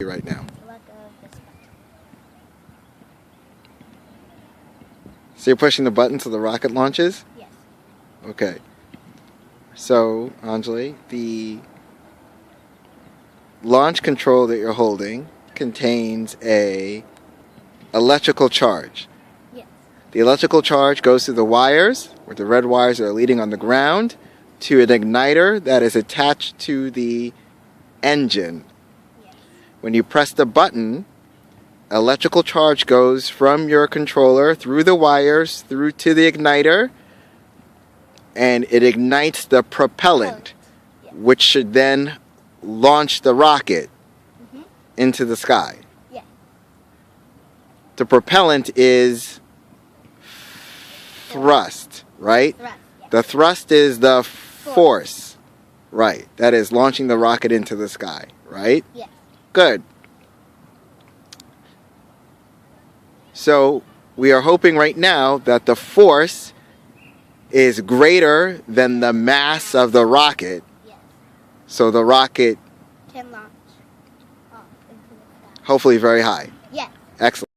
right now? Let go of this button. So you're pushing the button so the rocket launches? Yes. Okay. So, Anjali, the launch control that you're holding contains a electrical charge. Yes. The electrical charge goes through the wires, where the red wires are leading on the ground, to an igniter that is attached to the engine. Yes. When you press the button, electrical charge goes from your controller through the wires through to the igniter, and it ignites the propellant, Yes. which should then launch the rocket into the sky. Yes. The propellant is thrust, right? Thrust. Yes. The thrust is the force, right? That is launching the rocket into the sky, right? Yes. Good. So we are hoping right now that the force is greater than the mass of the rocket, Yes. so the rocket Can launch off into the sky. hopefully very high. Yes. Excellent.